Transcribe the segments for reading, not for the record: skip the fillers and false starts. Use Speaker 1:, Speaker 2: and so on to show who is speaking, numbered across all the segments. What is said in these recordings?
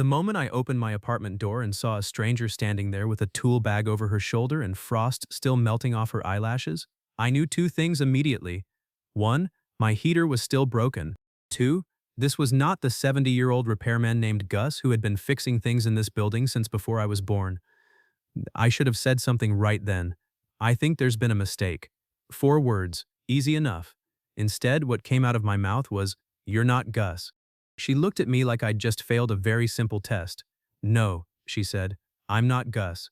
Speaker 1: The moment I opened my apartment door and saw a stranger standing there with a tool bag over her shoulder and frost still melting off her eyelashes, I knew two things immediately. One, my heater was still broken. Two, this was not the 70-year-old repairman named Gus who had been fixing things in this building since before I was born. I should have said something right then. I think there's been a mistake. 4 words, easy enough. Instead, what came out of my mouth was, "You're not Gus." She looked at me like I'd just failed a very simple test. "No," she said, "I'm not Gus."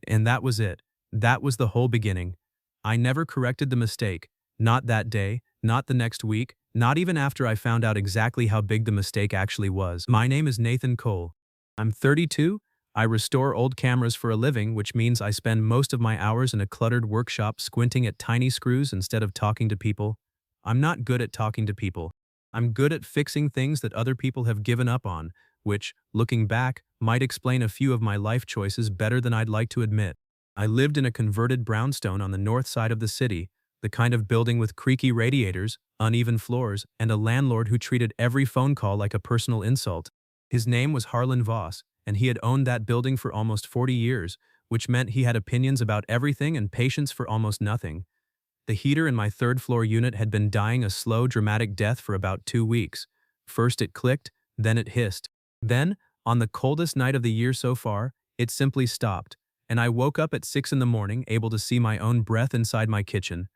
Speaker 1: And that was it. That was the whole beginning. I never corrected the mistake. Not that day, not the next week, not even after I found out exactly how big the mistake actually was. My name is Nathan Cole. I'm 32. I restore old cameras for a living, which means I spend most of my hours in a cluttered workshop squinting at tiny screws instead of talking to people. I'm not good at talking to people. I'm good at fixing things that other people have given up on, which, looking back, might explain a few of my life choices better than I'd like to admit. I lived in a converted brownstone on the north side of the city, the kind of building with creaky radiators, uneven floors, and a landlord who treated every phone call like a personal insult. His name was Harlan Voss, and he had owned that building for almost 40 years, which meant he had opinions about everything and patience for almost nothing. The heater in my third-floor unit had been dying a slow, dramatic death for about 2 weeks. First it clicked, then it hissed. Then, on the coldest night of the year so far, it simply stopped, and I woke up at 6 in the morning able to see my own breath inside my kitchen.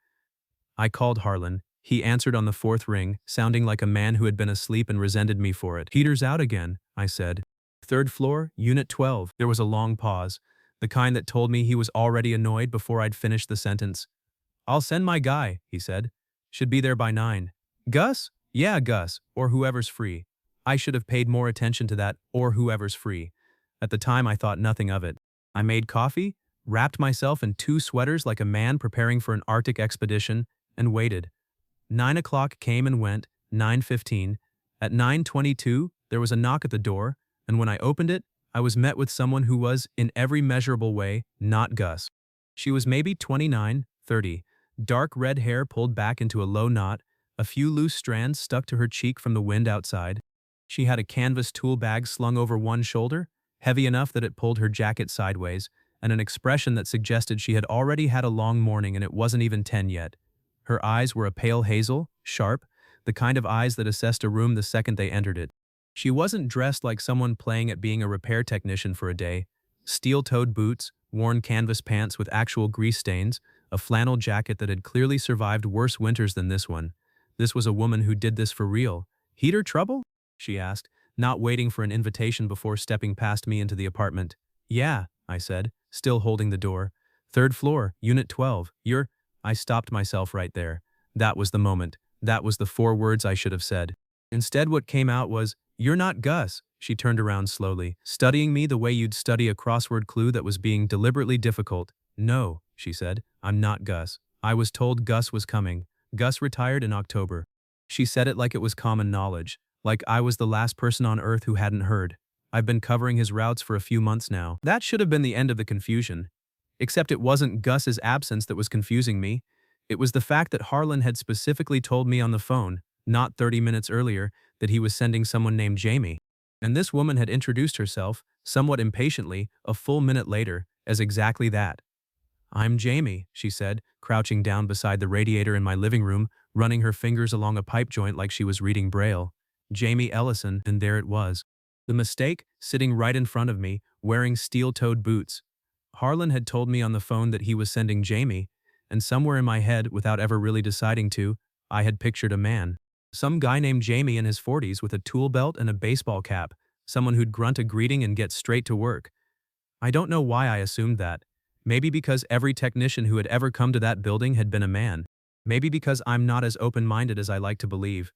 Speaker 1: I called Harlan. He answered on the fourth ring, sounding like a man who had been asleep and resented me for it. "Heater's out again," I said. "Third floor, unit 12. There was a long pause, the kind that told me he was already annoyed before I'd finished the sentence. "I'll send my guy," he said. "Should be there by 9. "Gus?" "Yeah, Gus, or whoever's free." I should have paid more attention to that, or whoever's free. At the time I thought nothing of it. I made coffee, wrapped myself in 2 sweaters like a man preparing for an Arctic expedition, and waited. 9 o'clock came and went, 9:15. At 9:22, there was a knock at the door, and when I opened it, I was met with someone who was, in every measurable way, not Gus. She was maybe 29, 30. Dark red hair pulled back into a low knot, a few loose strands stuck to her cheek from the wind outside. She had a canvas tool bag slung over one shoulder, heavy enough that it pulled her jacket sideways, and an expression that suggested she had already had a long morning and it wasn't even 10 yet. Her eyes were a pale hazel, sharp, the kind of eyes that assessed a room the second they entered it. She wasn't dressed like someone playing at being a repair technician for a day. Steel-toed boots, worn canvas pants with actual grease stains, a flannel jacket that had clearly survived worse winters than this one. This was a woman who did this for real. "Heater trouble?" she asked, not waiting for an invitation before stepping past me into the apartment. "Yeah," I said, still holding the door. "Third floor, unit 12. You're—" I stopped myself right there. That was the moment. That was the 4 words I should have said. Instead, what came out was, "You're not Gus." She turned around slowly, studying me the way you'd study a crossword clue that was being deliberately difficult. "No," she said, "I'm not Gus. I was told Gus was coming. Gus retired in October." She said it like it was common knowledge, like I was the last person on earth who hadn't heard. I've been covering his routes for a few months now. That should have been the end of the confusion. Except it wasn't Gus's absence that was confusing me. It was the fact that Harlan had specifically told me on the phone, not 30 minutes earlier, that he was sending someone named Jamie. And this woman had introduced herself, somewhat impatiently, a full minute later, as exactly that. "I'm Jamie," she said, crouching down beside the radiator in my living room, running her fingers along a pipe joint like she was reading Braille. Jamie Ellison, and there it was. The mistake, sitting right in front of me, wearing steel-toed boots. Harlan had told me on the phone that he was sending Jamie, and somewhere in my head, without ever really deciding to, I had pictured a man. Some guy named Jamie in his 40s with a tool belt and a baseball cap, someone who'd grunt a greeting and get straight to work. I don't know why I assumed that. Maybe because every technician who had ever come to that building had been a man. Maybe because I'm not as open-minded as I like to believe.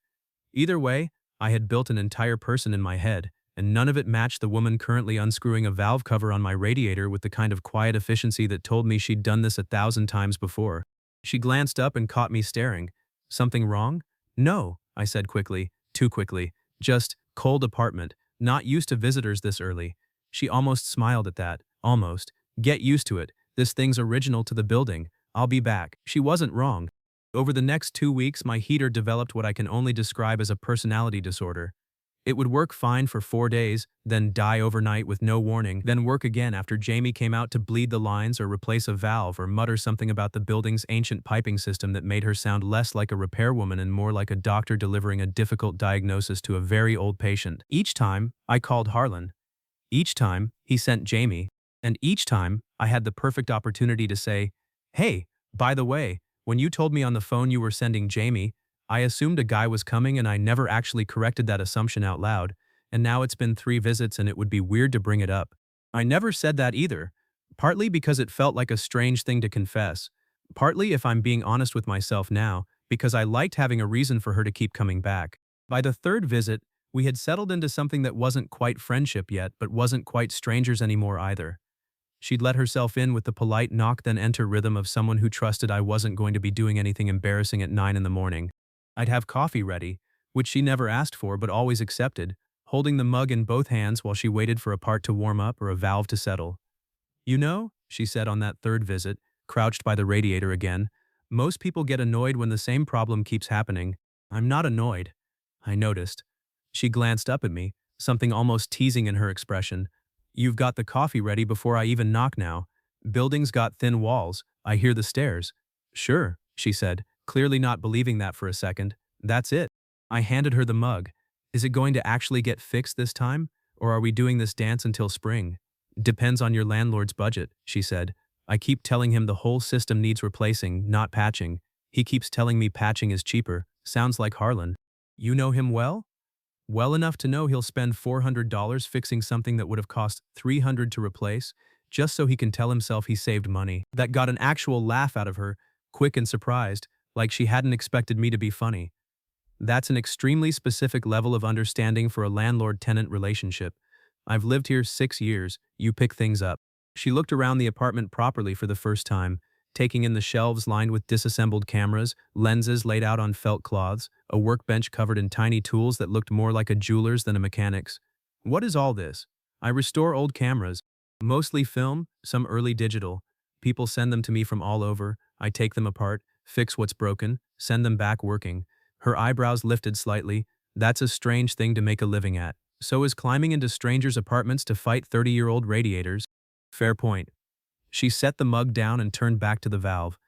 Speaker 1: Either way, I had built an entire person in my head, and none of it matched the woman currently unscrewing a valve cover on my radiator with the kind of quiet efficiency that told me she'd done this 1,000 times before. She glanced up and caught me staring. "Something wrong?" "No," I said quickly, too quickly. "Just, cold apartment, not used to visitors this early." She almost smiled at that. Almost. "Get used to it. This thing's original to the building. I'll be back." She wasn't wrong. Over the next 2 weeks, my heater developed what I can only describe as a personality disorder. It would work fine for 4 days, then die overnight with no warning, then work again after Jamie came out to bleed the lines or replace a valve or mutter something about the building's ancient piping system that made her sound less like a repairwoman and more like a doctor delivering a difficult diagnosis to a very old patient. Each time, I called Harlan. Each time, he sent Jamie. And each time, I had the perfect opportunity to say, "Hey, by the way, when you told me on the phone you were sending Jamie, I assumed a guy was coming and I never actually corrected that assumption out loud, and now it's been 3 visits and it would be weird to bring it up. I never said that either, partly because it felt like a strange thing to confess, partly, if I'm being honest with myself now, because I liked having a reason for her to keep coming back. By the 3rd visit, we had settled into something that wasn't quite friendship yet, but wasn't quite strangers anymore either. She'd let herself in with the polite knock then enter rhythm of someone who trusted I wasn't going to be doing anything embarrassing at 9 in the morning. I'd have coffee ready, which she never asked for but always accepted, holding the mug in both hands while she waited for a part to warm up or a valve to settle. "You know," she said on that 3rd visit, crouched by the radiator again, "most people get annoyed when the same problem keeps happening. I'm not annoyed." I noticed. She glanced up at me, something almost teasing in her expression. "You've got the coffee ready before I even knock now. Buildings got thin walls. I hear the stairs." "Sure," she said, clearly not believing that for a second. "That's it." I handed her the mug. "Is it going to actually get fixed this time? Or are we doing this dance until spring?" "Depends on your landlord's budget," she said. "I keep telling him the whole system needs replacing, not patching. He keeps telling me patching is cheaper. Sounds like Harlan." "You know him well?" "Well enough to know he'll spend $400 fixing something that would have cost $300 to replace, just so he can tell himself he saved money." That got an actual laugh out of her, quick and surprised, like she hadn't expected me to be funny. That's an extremely specific level of understanding for a landlord-tenant relationship. I've lived here 6 years, you pick things up. She looked around the apartment properly for the first time, taking in the shelves lined with disassembled cameras, lenses laid out on felt cloths, a workbench covered in tiny tools that looked more like a jeweler's than a mechanic's. "What is all this?" "I restore old cameras. Mostly film, some early digital. People send them to me from all over. I take them apart, fix what's broken, send them back working." Her eyebrows lifted slightly. "That's a strange thing to make a living at. So is climbing into strangers' apartments to fight 30-year-old radiators." "Fair point." She set the mug down and turned back to the valve.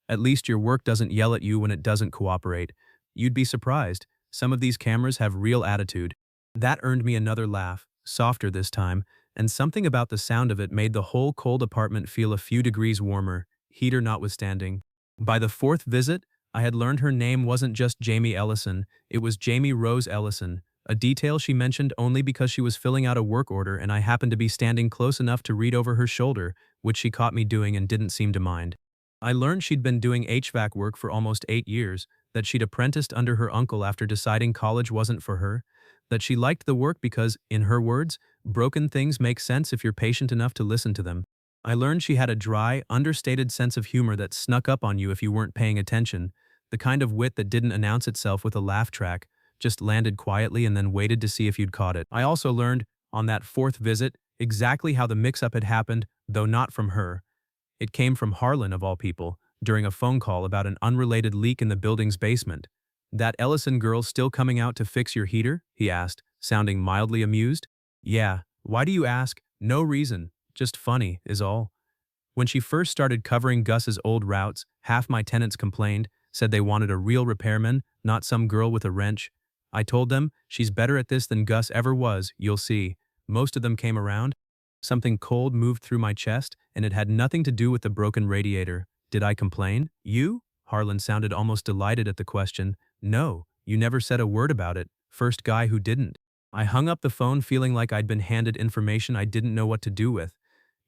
Speaker 1: "At least your work doesn't yell at you when it doesn't cooperate. You'd be surprised. Some of these cameras have real attitude." That earned me another laugh, softer this time, and something about the sound of it made the whole cold apartment feel a few degrees warmer, heater notwithstanding. By the 4th visit, I had learned her name wasn't just Jamie Ellison, it was Jamie Rose Ellison, a detail she mentioned only because she was filling out a work order and I happened to be standing close enough to read over her shoulder, which she caught me doing and didn't seem to mind. I learned she'd been doing HVAC work for almost 8 years, that she'd apprenticed under her uncle after deciding college wasn't for her, that she liked the work because, in her words, broken things make sense if you're patient enough to listen to them. I learned she had a dry, understated sense of humor that snuck up on you if you weren't paying attention, the kind of wit that didn't announce itself with a laugh track, just landed quietly and then waited to see if you'd caught it. I also learned, on that 4th visit, exactly how the mix-up had happened, though not from her. It came from Harlan, of all people, during a phone call about an unrelated leak in the building's basement. "That Ellison girl still coming out to fix your heater?" he asked, sounding mildly amused. "Yeah, why do you ask? No reason, just funny, is all." When she first started covering Gus's old routes, half my tenants complained, said they wanted a real repairman, not some girl with a wrench. I told them, "She's better at this than Gus ever was, you'll see." Most of them came around. Something cold moved through my chest, and it had nothing to do with the broken radiator. Did I complain? "You?" Harlan sounded almost delighted at the question. "No, you never said a word about it. First guy who didn't." I hung up the phone feeling like I'd been handed information I didn't know what to do with.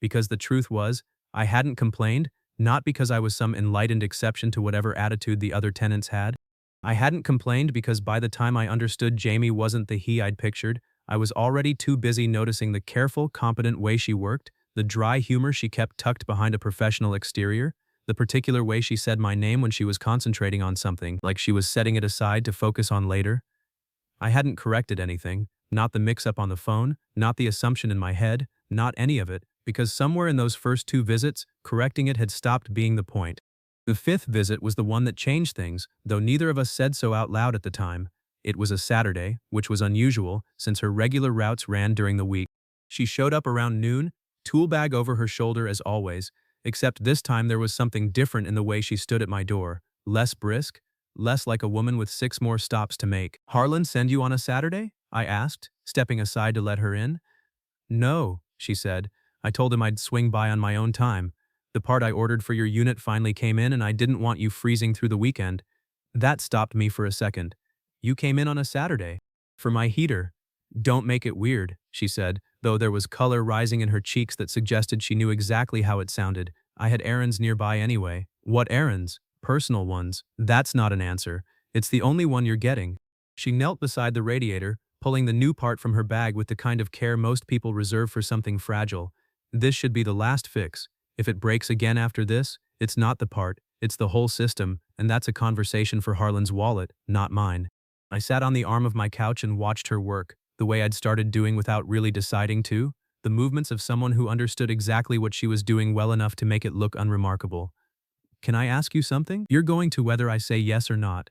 Speaker 1: Because the truth was, I hadn't complained, not because I was some enlightened exception to whatever attitude the other tenants had. I hadn't complained because by the time I understood Jamie wasn't the he I'd pictured, I was already too busy noticing the careful, competent way she worked, the dry humor she kept tucked behind a professional exterior, the particular way she said my name when she was concentrating on something, like she was setting it aside to focus on later. I hadn't corrected anything, not the mix-up on the phone, not the assumption in my head, not any of it, because somewhere in those first 2 visits, correcting it had stopped being the point. The 5th visit was the one that changed things, though neither of us said so out loud at the time. It was a Saturday, which was unusual since her regular routes ran during the week. She showed up around noon, tool bag over her shoulder as always, except this time there was something different in the way she stood at my door. Less brisk, less like a woman with 6 more stops to make. "Harlan send you on a Saturday?" I asked, stepping aside to let her in. "No," she said. "I told him I'd swing by on my own time. The part I ordered for your unit finally came in and I didn't want you freezing through the weekend." That stopped me for a second. "You came in on a Saturday?" "For my heater." "Don't make it weird," she said, though there was color rising in her cheeks that suggested she knew exactly how it sounded. "I had errands nearby anyway." "What errands?" "Personal ones." "That's not an answer. It's the only one you're getting." She knelt beside the radiator, pulling the new part from her bag with the kind of care most people reserve for something fragile. "This should be the last fix. If it breaks again after this, it's not the part, it's the whole system, and that's a conversation for Harlan's wallet, not mine." I sat on the arm of my couch and watched her work, the way I'd started doing without really deciding to, the movements of someone who understood exactly what she was doing well enough to make it look unremarkable. "Can I ask you something?" "You're going to whether I say yes or not."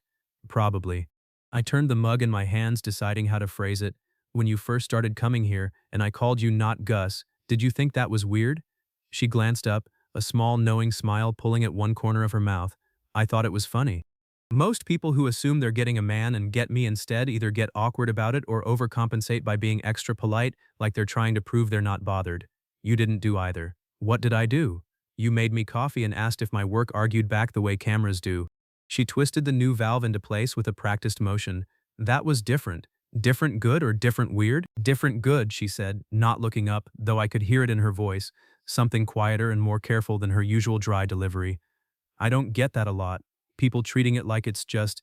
Speaker 1: "Probably." I turned the mug in my hands, deciding how to phrase it. "When you first started coming here, and I called you not Gus, did you think that was weird?" She glanced up, a small knowing smile pulling at one corner of her mouth. "I thought it was funny. Most people who assume they're getting a man and get me instead either get awkward about it or overcompensate by being extra polite, like they're trying to prove they're not bothered. You didn't do either." "What did I do?" "You made me coffee and asked if my work argued back the way cameras do." She twisted the new valve into place with a practiced motion. "That was different." "Different good or different weird?" "Different good," she said, not looking up, though I could hear it in her voice, something quieter and more careful than her usual dry delivery. "I don't get that a lot. People treating it like it's just,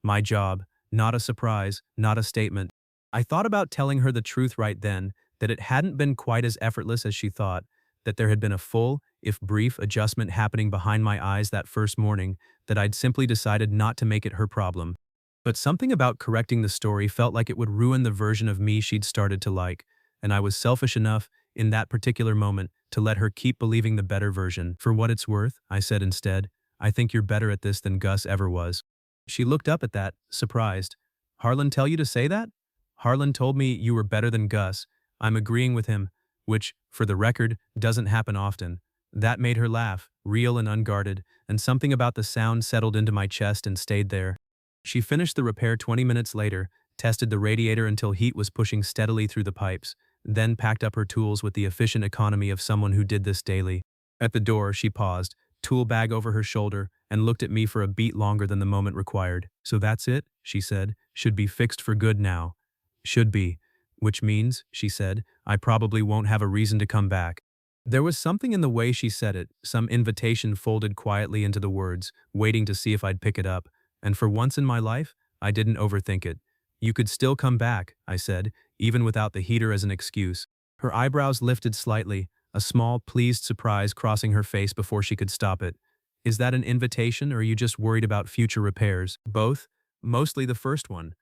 Speaker 1: my job, not a surprise, not a statement." I thought about telling her the truth right then, that it hadn't been quite as effortless as she thought, that there had been a full, if brief, adjustment happening behind my eyes that first morning, that I'd simply decided not to make it her problem. But something about correcting the story felt like it would ruin the version of me she'd started to like, and I was selfish enough, in that particular moment, to let her keep believing the better version. "For what it's worth," I said instead, "I think you're better at this than Gus ever was." She looked up at that, surprised. "Harlan tell you to say that?" "Harlan told me you were better than Gus. I'm agreeing with him," which, for the record, doesn't happen often. That made her laugh, real and unguarded, and something about the sound settled into my chest and stayed there. She finished the repair 20 minutes later, tested the radiator until heat was pushing steadily through the pipes, then packed up her tools with the efficient economy of someone who did this daily. At the door, she paused, tool bag over her shoulder, and looked at me for a beat longer than the moment required. "So that's it," she said. "Should be fixed for good now." "Should be." "Which means," she said, "I probably won't have a reason to come back." There was something in the way she said it, some invitation folded quietly into the words, waiting to see if I'd pick it up. And for once in my life, I didn't overthink it. "You could still come back," I said, even without the heater as an excuse. Her eyebrows lifted slightly, a small, pleased surprise crossing her face before she could stop it. "Is that an invitation or are you just worried about future repairs?" "Both. Mostly the first one."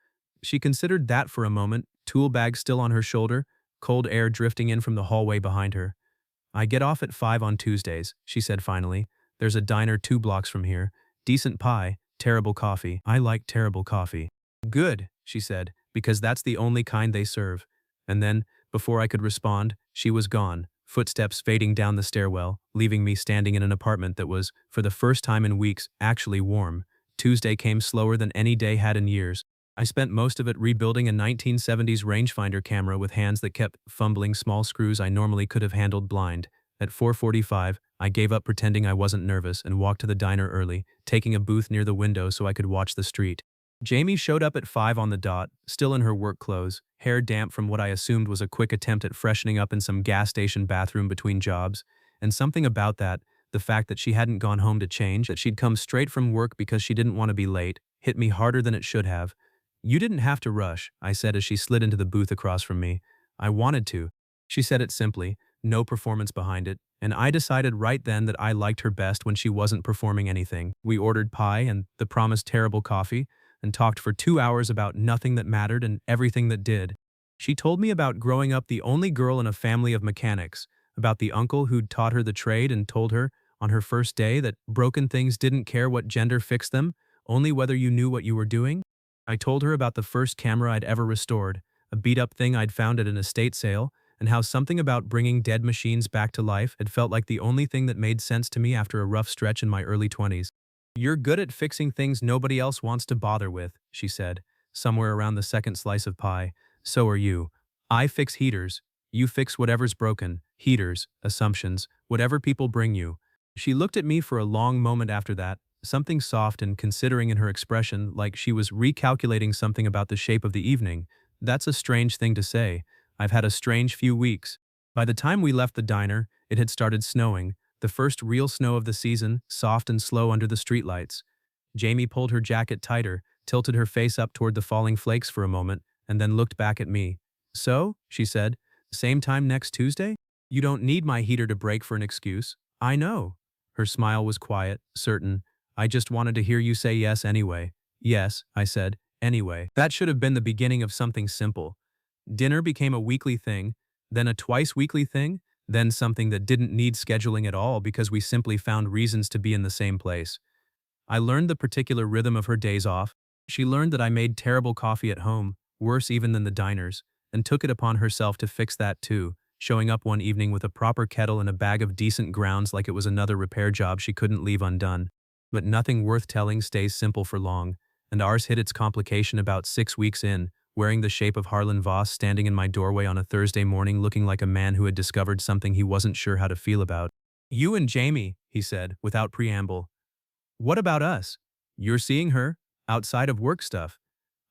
Speaker 1: She considered that for a moment, tool bag still on her shoulder, cold air drifting in from the hallway behind her. "I get off at 5 on Tuesdays," she said finally. "There's a diner 2 blocks from here. Decent pie, terrible coffee. I like terrible coffee." "Good," she said, "because that's the only kind they serve." And then, before I could respond, she was gone, footsteps fading down the stairwell, leaving me standing in an apartment that was, for the first time in weeks, actually warm. Tuesday came slower than any day had in years. I spent most of it rebuilding a 1970s rangefinder camera with hands that kept fumbling small screws I normally could have handled blind. At 4:45, I gave up pretending I wasn't nervous and walked to the diner early, taking a booth near the window so I could watch the street. Jamie showed up at 5 on the dot, still in her work clothes, hair damp from what I assumed was a quick attempt at freshening up in some gas station bathroom between jobs. And something about that, the fact that she hadn't gone home to change, that she'd come straight from work because she didn't want to be late, hit me harder than it should have. "You didn't have to rush," I said as she slid into the booth across from me. "I wanted to." She said it simply, no performance behind it, and I decided right then that I liked her best when she wasn't performing anything. We ordered pie and the promised terrible coffee, and talked for 2 hours about nothing that mattered and everything that did. She told me about growing up the only girl in a family of mechanics, about the uncle who'd taught her the trade and told her, on her first day, that broken things didn't care what gender fixed them, only whether you knew what you were doing. I told her about the first camera I'd ever restored, a beat-up thing I'd found at an estate sale, and how something about bringing dead machines back to life had felt like the only thing that made sense to me after a rough stretch in my early 20s. "You're good at fixing things nobody else wants to bother with," she said, somewhere around the second slice of pie. "So are you. I fix heaters. You fix whatever's broken, heaters, assumptions, whatever people bring you." She looked at me for a long moment after that, something soft and considering in her expression, like she was recalculating something about the shape of the evening. That's a strange thing to say. I've had a strange few weeks. By the time we left the diner, it had started snowing, the first real snow of the season, soft and slow under the streetlights. Jamie pulled her jacket tighter, tilted her face up toward the falling flakes for a moment, and then looked back at me. "So," she said, "same time next Tuesday? You don't need my heater to break for an excuse. I know." Her smile was quiet, certain. "I just wanted to hear you say yes anyway." "Yes," I said, "anyway." That should have been the beginning of something simple. Dinner became a weekly thing, then a twice-weekly thing, then something that didn't need scheduling at all because we simply found reasons to be in the same place. I learned the particular rhythm of her days off. She learned that I made terrible coffee at home, worse even than the diners, and took it upon herself to fix that too, showing up one evening with a proper kettle and a bag of decent grounds like it was another repair job she couldn't leave undone. But nothing worth telling stays simple for long, and ours hit its complication about 6 weeks in, wearing the shape of Harlan Voss standing in my doorway on a Thursday morning looking like a man who had discovered something he wasn't sure how to feel about. "You and Jamie," he said, without preamble. "What about us? You're seeing her? Outside of work stuff."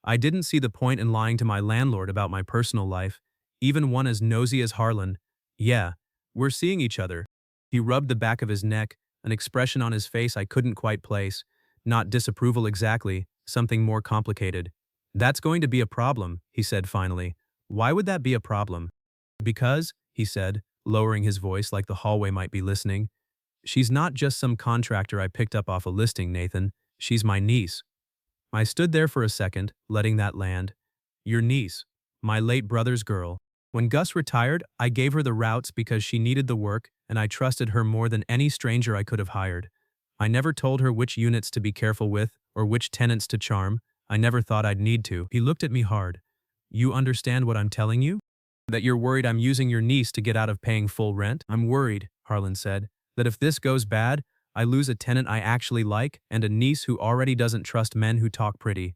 Speaker 1: I didn't see the point in lying to my landlord about my personal life, even one as nosy as Harlan. "Yeah, we're seeing each other." He rubbed the back of his neck, an expression on his face I couldn't quite place. Not disapproval exactly, something more complicated. "That's going to be a problem," he said finally. "Why would that be a problem?" "Because," he said, lowering his voice like the hallway might be listening, "she's not just some contractor I picked up off a listing, Nathan. She's my niece." I stood there for a second, letting that land. "Your niece. My late brother's girl. When Gus retired, I gave her the routes because she needed the work, and I trusted her more than any stranger I could have hired. I never told her which units to be careful with, or which tenants to charm. I never thought I'd need to." He looked at me hard. "You understand what I'm telling you? That you're worried I'm using your niece to get out of paying full rent?" "I'm worried," Harlan said, "that if this goes bad, I lose a tenant I actually like and a niece who already doesn't trust men who talk pretty.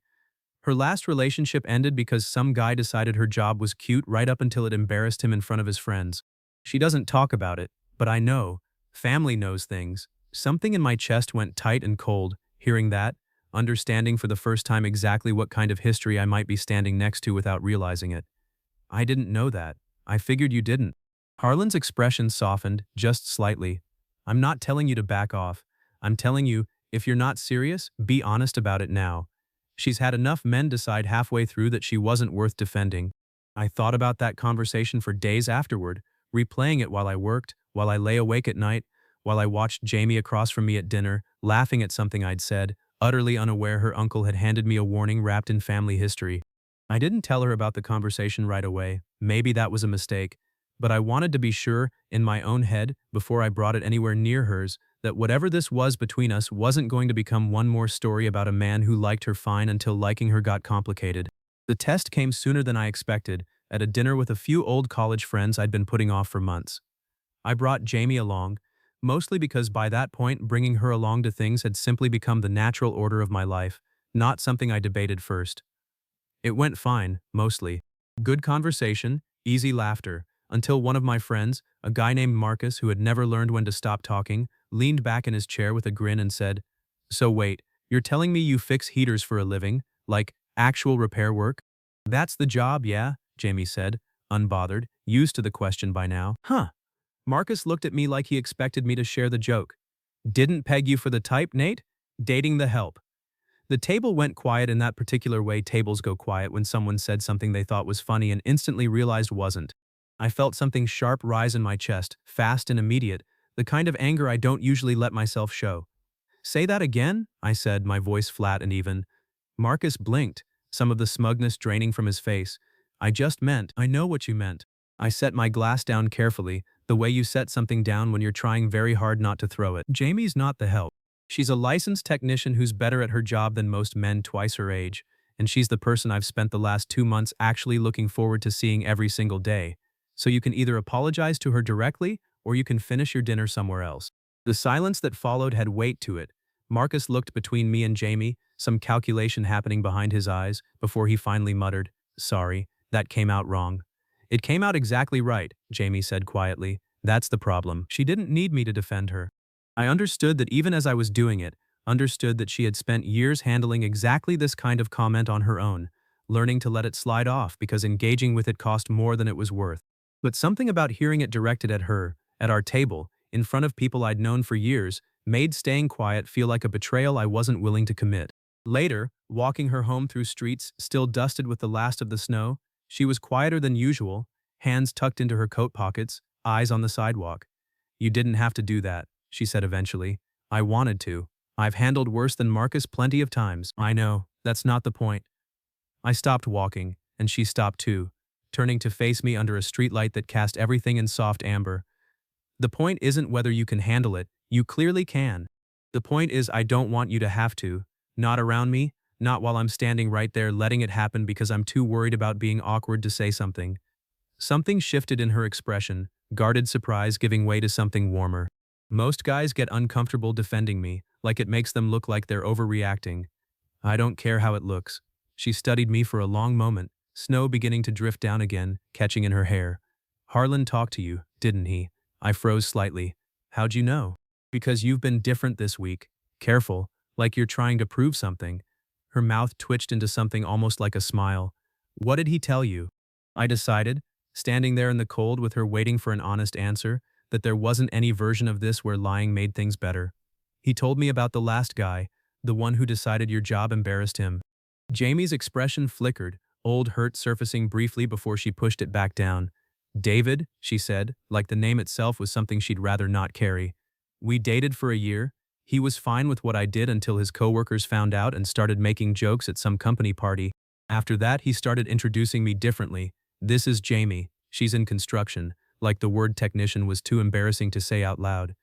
Speaker 1: Her last relationship ended because some guy decided her job was cute right up until it embarrassed him in front of his friends. She doesn't talk about it, but I know. Family knows things." Something in my chest went tight and cold, hearing that, understanding for the first time exactly what kind of history I might be standing next to without realizing it. "I didn't know that. I figured you didn't." Harlan's expression softened, just slightly. "I'm not telling you to back off. I'm telling you, if you're not serious, be honest about it now. She's had enough men decide halfway through that she wasn't worth defending." I thought about that conversation for days afterward, replaying it while I worked, while I lay awake at night, while I watched Jamie across from me at dinner, laughing at something I'd said, utterly unaware her uncle had handed me a warning wrapped in family history. I didn't tell her about the conversation right away. Maybe that was a mistake. But I wanted to be sure, in my own head, before I brought it anywhere near hers, that whatever this was between us wasn't going to become one more story about a man who liked her fine until liking her got complicated. The test came sooner than I expected, at a dinner with a few old college friends I'd been putting off for months. I brought Jamie along, mostly because by that point bringing her along to things had simply become the natural order of my life, not something I debated first. It went fine, mostly. Good conversation, easy laughter, until one of my friends, a guy named Marcus who had never learned when to stop talking, leaned back in his chair with a grin and said, "So wait, you're telling me you fix heaters for a living, like actual repair work?" "That's the job, yeah," Jamie said, unbothered, used to the question by now. "Huh." Marcus looked at me like he expected me to share the joke. "Didn't peg you for the type, Nate? Dating the help." The table went quiet in that particular way tables go quiet when someone said something they thought was funny and instantly realized wasn't. I felt something sharp rise in my chest, fast and immediate, the kind of anger I don't usually let myself show. "Say that again?" I said, my voice flat and even. Marcus blinked, some of the smugness draining from his face. "I just meant, I know what you meant." I set my glass down carefully, the way you set something down when you're trying very hard not to throw it. "Jamie's not the help. She's a licensed technician who's better at her job than most men twice her age, and she's the person I've spent the last 2 months actually looking forward to seeing every single day. So you can either apologize to her directly, or you can finish your dinner somewhere else." The silence that followed had weight to it. Marcus looked between me and Jamie, some calculation happening behind his eyes, before he finally muttered, "Sorry, that came out wrong." "It came out exactly right," Jamie said quietly. "That's the problem." She didn't need me to defend her. I understood that even as I was doing it, understood that she had spent years handling exactly this kind of comment on her own, learning to let it slide off because engaging with it cost more than it was worth. But something about hearing it directed at her, at our table, in front of people I'd known for years, made staying quiet feel like a betrayal I wasn't willing to commit. Later, walking her home through streets still dusted with the last of the snow, she was quieter than usual, hands tucked into her coat pockets, eyes on the sidewalk. "You didn't have to do that," she said eventually. "I wanted to. I've handled worse than Marcus plenty of times." "I know, that's not the point." I stopped walking, and she stopped too, turning to face me under a streetlight that cast everything in soft amber. "The point isn't whether you can handle it, you clearly can. The point is I don't want you to have to. Not around me, not while I'm standing right there letting it happen because I'm too worried about being awkward to say something." Something shifted in her expression, guarded surprise giving way to something warmer. "Most guys get uncomfortable defending me, like it makes them look like they're overreacting. I don't care how it looks." She studied me for a long moment, snow beginning to drift down again, catching in her hair. "Harlan talked to you, didn't he?" I froze slightly. "How'd you know?" "Because you've been different this week. Careful, like you're trying to prove something." Her mouth twitched into something almost like a smile. "What did he tell you?" I decided, standing there in the cold with her waiting for an honest answer, that there wasn't any version of this where lying made things better. "He told me about the last guy, the one who decided your job embarrassed him." Jamie's expression flickered, old hurt surfacing briefly before she pushed it back down. "David," she said, like the name itself was something she'd rather not carry. "We dated for a year. He was fine with what I did until his coworkers found out and started making jokes at some company party. After that, he started introducing me differently. 'This is Jamie. She's in construction,' like the word technician was too embarrassing to say out loud.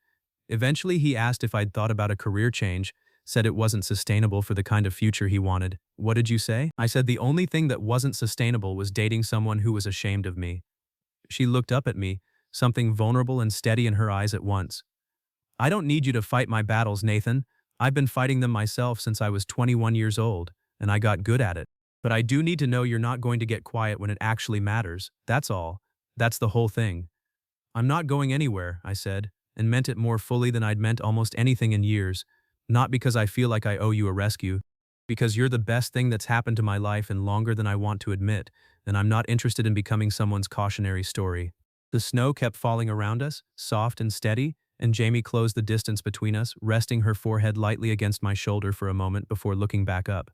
Speaker 1: Eventually, he asked if I'd thought about a career change, said it wasn't sustainable for the kind of future he wanted. What did you say? I said the only thing that wasn't sustainable was dating someone who was ashamed of me. She looked up at me, something vulnerable and steady in her eyes at once. I don't need you to fight my battles, Nathan. I've been fighting them myself since I was 21 years old, and I got good at it. But I do need to know you're not going to get quiet when it actually matters. That's all. That's the whole thing. I'm not going anywhere, I said, and meant it more fully than I'd meant almost anything in years. Not because I feel like I owe you a rescue. Because you're the best thing that's happened to my life in longer than I want to admit, and I'm not interested in becoming someone's cautionary story. The snow kept falling around us, soft and steady, and Jamie closed the distance between us, resting her forehead lightly against my shoulder for a moment before looking back up.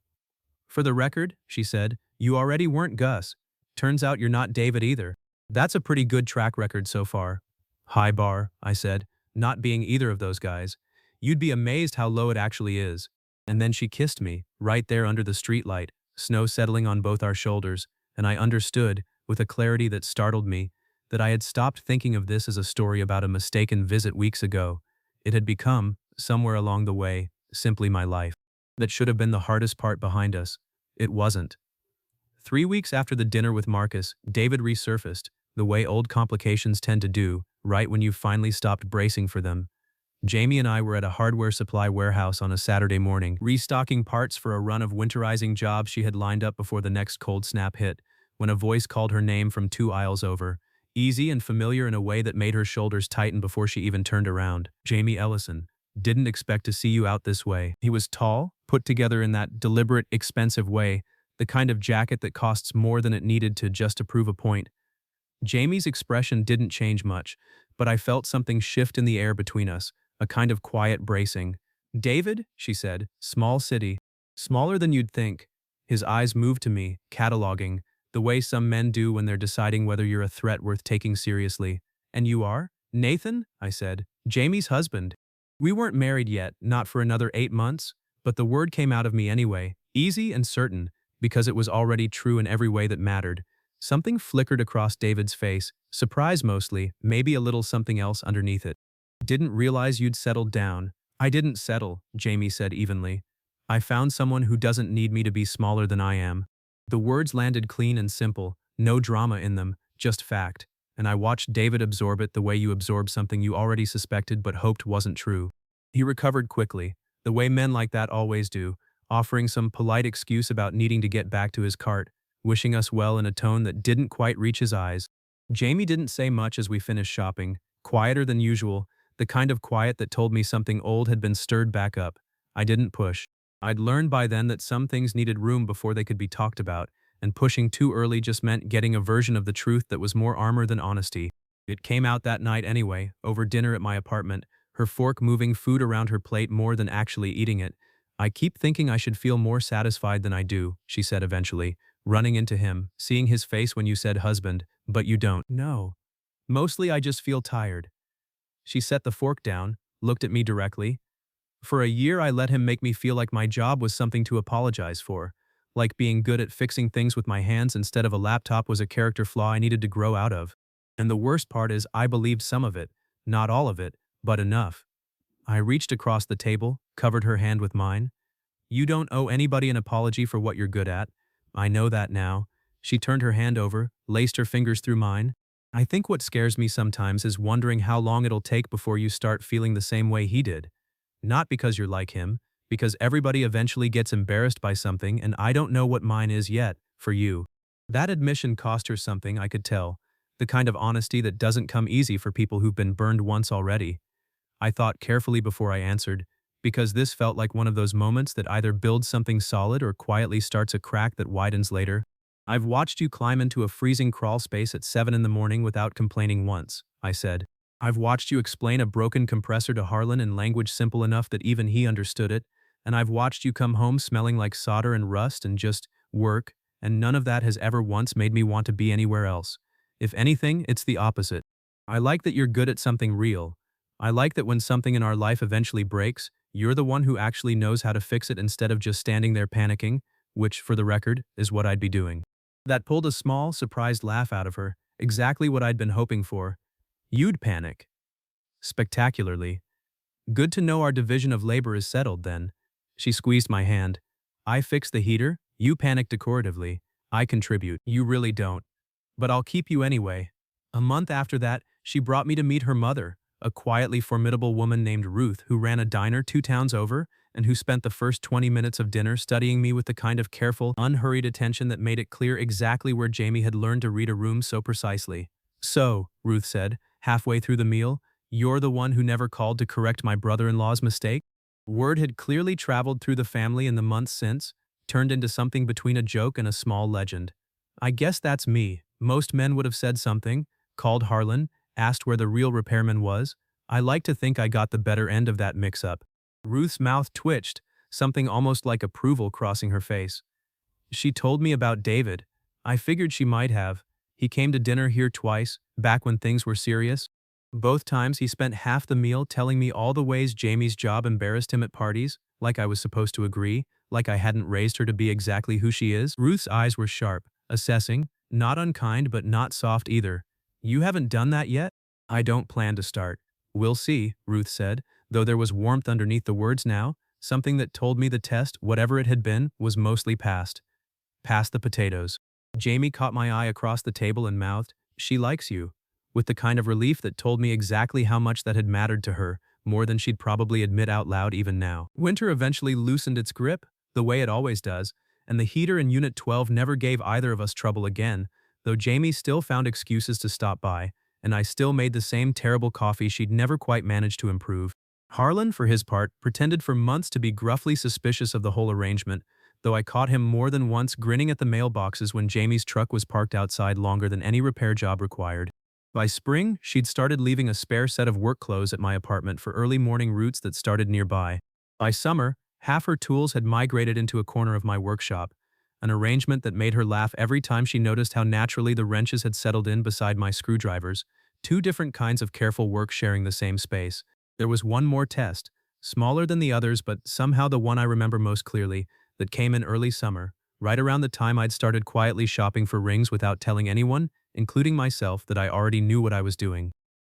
Speaker 1: For the record, she said, you already weren't Gus. Turns out you're not David either. That's a pretty good track record so far. High bar, I said, not being either of those guys. You'd be amazed how low it actually is. And then she kissed me, right there under the streetlight, snow settling on both our shoulders, and I understood, with a clarity that startled me, that I had stopped thinking of this as a story about a mistaken visit weeks ago. It had become, somewhere along the way, simply my life. That should have been the hardest part behind us. It wasn't. 3 weeks after the dinner with Marcus, David resurfaced, the way old complications tend to do, right when you've finally stopped bracing for them. Jamie and I were at a hardware supply warehouse on a Saturday morning, restocking parts for a run of winterizing jobs she had lined up before the next cold snap hit, when a voice called her name from 2 aisles over, easy and familiar in a way that made her shoulders tighten before she even turned around. "Jamie Ellison. Didn't expect to see you out this way." He was tall, put together in that deliberate, expensive way, the kind of jacket that costs more than it needed to prove a point. Jamie's expression didn't change much, but I felt something shift in the air between us, a kind of quiet bracing. "David," she said, "small city. Smaller than you'd think." His eyes moved to me, cataloging, the way some men do when they're deciding whether you're a threat worth taking seriously. "And you are?" "Nathan," I said, "Jamie's husband." We weren't married yet, not for another 8 months, but the word came out of me anyway, easy and certain, because it was already true in every way that mattered. Something flickered across David's face, surprise mostly, maybe a little something else underneath it. "Didn't realize you'd settled down." "I didn't settle," Jamie said evenly. I found someone who doesn't need me to be smaller than I am. The words landed clean and simple, no drama in them, just fact. And I watched David absorb it the way you absorb something you already suspected but hoped wasn't true. He recovered quickly, the way men like that always do, offering some polite excuse about needing to get back to his cart, wishing us well in a tone that didn't quite reach his eyes. Jamie didn't say much as we finished shopping, quieter than usual, the kind of quiet that told me something old had been stirred back up. I didn't push. I'd learned by then that some things needed room before they could be talked about, and pushing too early just meant getting a version of the truth that was more armor than honesty. It came out that night anyway, over dinner at my apartment, her fork moving food around her plate more than actually eating it. I keep thinking I should feel more satisfied than I do, she said eventually, running into him, seeing his face when you said husband, but you don't. No. Mostly I just feel tired. She set the fork down, looked at me directly. For a year I let him make me feel like my job was something to apologize for, like being good at fixing things with my hands instead of a laptop was a character flaw I needed to grow out of. And the worst part is I believed some of it, not all of it, but enough. I reached across the table, covered her hand with mine. You don't owe anybody an apology for what you're good at. I know that now. She turned her hand over, laced her fingers through mine. I think what scares me sometimes is wondering how long it'll take before you start feeling the same way he did. Not because you're like him, because everybody eventually gets embarrassed by something and I don't know what mine is yet, for you. That admission cost her something, I could tell. The kind of honesty that doesn't come easy for people who've been burned once already. I thought carefully before I answered, because this felt like one of those moments that either builds something solid or quietly starts a crack that widens later. I've watched you climb into a freezing crawl space at 7 in the morning without complaining once, I said. I've watched you explain a broken compressor to Harlan in language simple enough that even he understood it, and I've watched you come home smelling like solder and rust and just work, and none of that has ever once made me want to be anywhere else. If anything, it's the opposite. I like that you're good at something real. I like that when something in our life eventually breaks, you're the one who actually knows how to fix it instead of just standing there panicking, which, for the record, is what I'd be doing. That pulled a small, surprised laugh out of her, exactly what I'd been hoping for. You'd panic. Spectacularly. Good to know our division of labor is settled then. She squeezed my hand. I fix the heater, you panic decoratively. I contribute. You really don't. But I'll keep you anyway. A month after that, she brought me to meet her mother, a quietly formidable woman named Ruth who ran a diner 2 towns over and who spent the first 20 minutes of dinner studying me with the kind of careful, unhurried attention that made it clear exactly where Jamie had learned to read a room so precisely. So, Ruth said, halfway through the meal, you're the one who never called to correct my brother-in-law's mistake? Word had clearly traveled through the family in the months since, turned into something between a joke and a small legend. I guess that's me. Most men would have said something, called Harlan, asked where the real repairman was. I like to think I got the better end of that mix-up. Ruth's mouth twitched, something almost like approval crossing her face. She told me about David. I figured she might have. He came to dinner here twice, back when things were serious. Both times he spent half the meal telling me all the ways Jamie's job embarrassed him at parties, like I was supposed to agree, like I hadn't raised her to be exactly who she is. Ruth's eyes were sharp, assessing, not unkind but not soft either. You haven't done that yet? I don't plan to start. We'll see, Ruth said, though there was warmth underneath the words now, something that told me the test, whatever it had been, was mostly passed. Past the potatoes. Jamie caught my eye across the table and mouthed, "She likes you," with the kind of relief that told me exactly how much that had mattered to her, more than she'd probably admit out loud even now. Winter eventually loosened its grip, the way it always does, and the heater in Unit 12 never gave either of us trouble again, though Jamie still found excuses to stop by, and I still made the same terrible coffee she'd never quite managed to improve. Harlan, for his part, pretended for months to be gruffly suspicious of the whole arrangement, though I caught him more than once grinning at the mailboxes when Jamie's truck was parked outside longer than any repair job required. By spring, she'd started leaving a spare set of work clothes at my apartment for early morning routes that started nearby. By summer, half her tools had migrated into a corner of my workshop, an arrangement that made her laugh every time she noticed how naturally the wrenches had settled in beside my screwdrivers, 2 different kinds of careful work sharing the same space. There was one more test, smaller than the others but somehow the one I remember most clearly, that came in early summer, right around the time I'd started quietly shopping for rings without telling anyone, including myself, that I already knew what I was doing.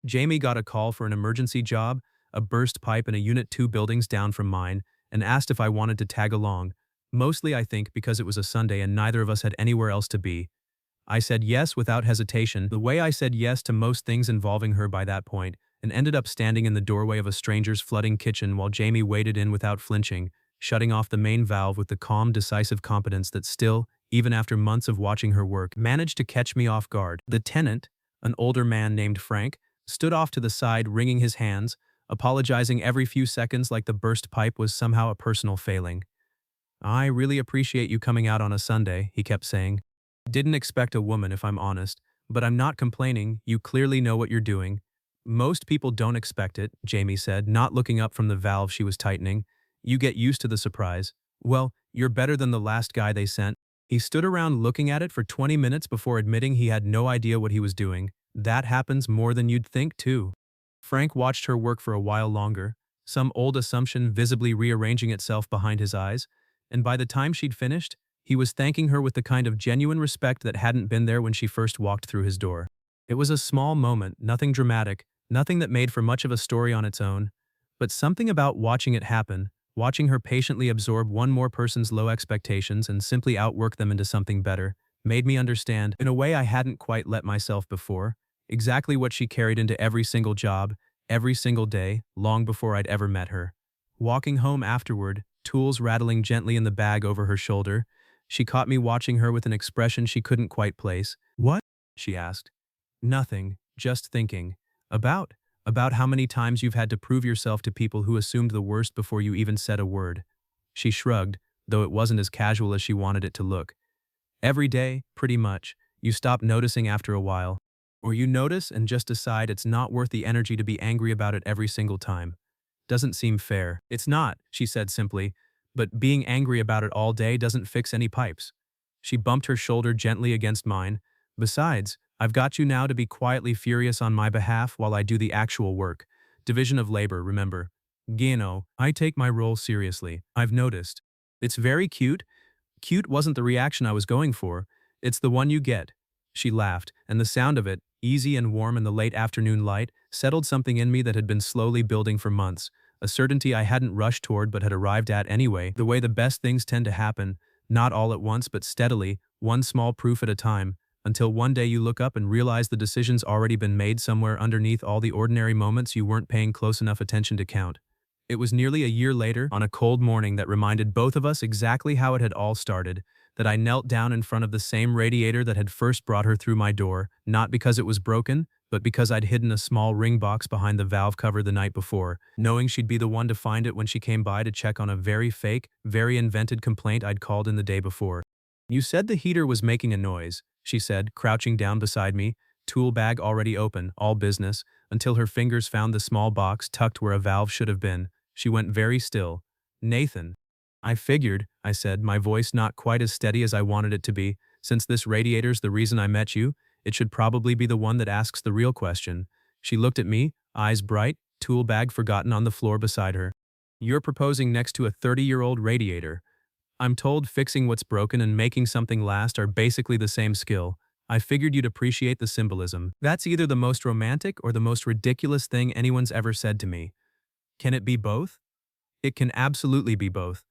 Speaker 1: Jamie got a call for an emergency job, a burst pipe in a Unit 2 buildings down from mine, and asked if I wanted to tag along. Mostly, I think, because it was a Sunday and neither of us had anywhere else to be. I said yes without hesitation, the way I said yes to most things involving her by that point, and ended up standing in the doorway of a stranger's flooding kitchen while Jamie waded in without flinching, shutting off the main valve with the calm, decisive competence that still, even after months of watching her work, managed to catch me off guard. The tenant, an older man named Frank, stood off to the side wringing his hands, apologizing every few seconds like the burst pipe was somehow a personal failing. "I really appreciate you coming out on a Sunday," he kept saying. "Didn't expect a woman, if I'm honest, but I'm not complaining, you clearly know what you're doing." "Most people don't expect it," Jamie said, not looking up from the valve she was tightening. "You get used to the surprise." "Well, you're better than the last guy they sent." He stood around looking at it for 20 minutes before admitting he had no idea what he was doing. "That happens more than you'd think, too." Frank watched her work for a while longer, some old assumption visibly rearranging itself behind his eyes, and by the time she'd finished, he was thanking her with the kind of genuine respect that hadn't been there when she first walked through his door. It was a small moment, nothing dramatic, nothing that made for much of a story on its own, but something about watching it happen, watching her patiently absorb one more person's low expectations and simply outwork them into something better, made me understand, in a way I hadn't quite let myself before, exactly what she carried into every single job, every single day, long before I'd ever met her. Walking home afterward, tools rattling gently in the bag over her shoulder, she caught me watching her with an expression she couldn't quite place. "What?" she asked. "Nothing, just thinking. About? About how many times you've had to prove yourself to people who assumed the worst before you even said a word." She shrugged, though it wasn't as casual as she wanted it to look. "Every day, pretty much. You stop noticing after a while. Or you notice and just decide it's not worth the energy to be angry about it every single time. Doesn't seem fair." "It's not," she said simply, "but being angry about it all day doesn't fix any pipes." She bumped her shoulder gently against mine. "Besides, I've got you now to be quietly furious on my behalf while I do the actual work. Division of labor, remember. Gino, I take my role seriously, I've noticed." "It's very cute." Cute wasn't the reaction I was going for. "It's the one you get." She laughed, and the sound of it, easy and warm in the late afternoon light, settled something in me that had been slowly building for months, a certainty I hadn't rushed toward but had arrived at anyway, the way the best things tend to happen, not all at once but steadily, one small proof at a time, until one day you look up and realize the decision's already been made somewhere underneath all the ordinary moments you weren't paying close enough attention to count. It was nearly a year later, on a cold morning that reminded both of us exactly how it had all started, that I knelt down in front of the same radiator that had first brought her through my door, not because it was broken, but because I'd hidden a small ring box behind the valve cover the night before, knowing she'd be the one to find it when she came by to check on a very fake, very invented complaint I'd called in the day before. "You said the heater was making a noise," she said, crouching down beside me, tool bag already open, all business, until her fingers found the small box tucked where a valve should have been. She went very still. "Nathan." "I figured," I said, my voice not quite as steady as I wanted it to be, "since this radiator's the reason I met you, it should probably be the one that asks the real question." She looked at me, eyes bright, tool bag forgotten on the floor beside her. "You're proposing next to a 30-year-old radiator. I'm told fixing what's broken and making something last are basically the same skill. I figured you'd appreciate the symbolism. That's either the most romantic or the most ridiculous thing anyone's ever said to me. Can it be both?" "It can absolutely be both."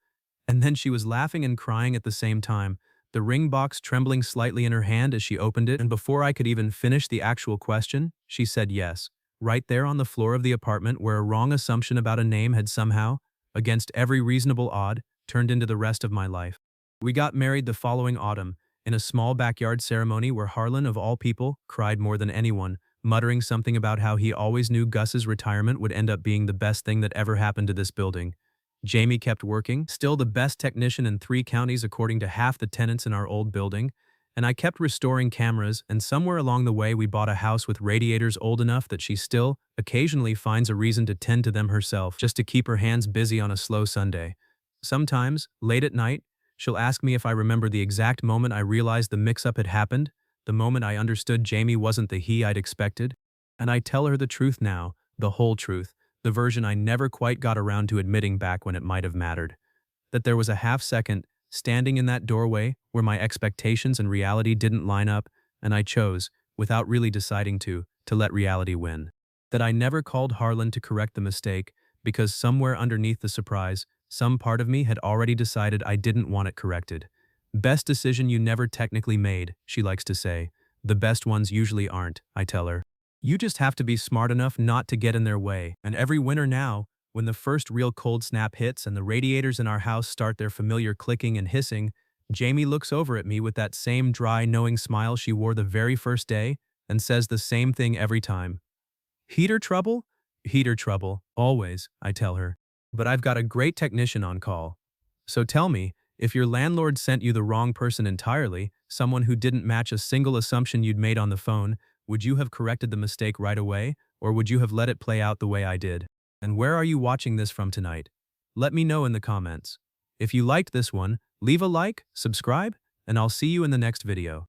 Speaker 1: And then she was laughing and crying at the same time, the ring box trembling slightly in her hand as she opened it, and before I could even finish the actual question, she said yes, right there on the floor of the apartment where a wrong assumption about a name had somehow, against every reasonable odd, turned into the rest of my life. We got married the following autumn, in a small backyard ceremony where Harlan, of all people, cried more than anyone, muttering something about how he always knew Gus's retirement would end up being the best thing that ever happened to this building. Jamie kept working, still the best technician in 3 counties according to half the tenants in our old building, and I kept restoring cameras, and somewhere along the way we bought a house with radiators old enough that she still, occasionally finds a reason to tend to them herself, just to keep her hands busy on a slow Sunday. Sometimes, late at night, she'll ask me if I remember the exact moment I realized the mix-up had happened, the moment I understood Jamie wasn't the he I'd expected, and I tell her the truth now, the whole truth, the version I never quite got around to admitting back when it might have mattered. That there was a half second, standing in that doorway, where my expectations and reality didn't line up, and I chose, without really deciding to let reality win. That I never called Harlan to correct the mistake, because somewhere underneath the surprise, Some part of me had already decided I didn't want it corrected. Best decision you never technically made, she likes to say. The best ones usually aren't, I tell her. You just have to be smart enough not to get in their way. And every winter now, when the first real cold snap hits and the radiators in our house start their familiar clicking and hissing, Jamie looks over at me with that same dry, knowing smile she wore the very first day and says the same thing every time. Heater trouble? Heater trouble, always, I tell her. But I've got a great technician on call. So tell me, if your landlord sent you the wrong person entirely, someone who didn't match a single assumption you'd made on the phone, would you have corrected the mistake right away, or would you have let it play out the way I did? And where are you watching this from tonight? Let me know in the comments. If you liked this one, leave a like, subscribe, and I'll see you in the next video.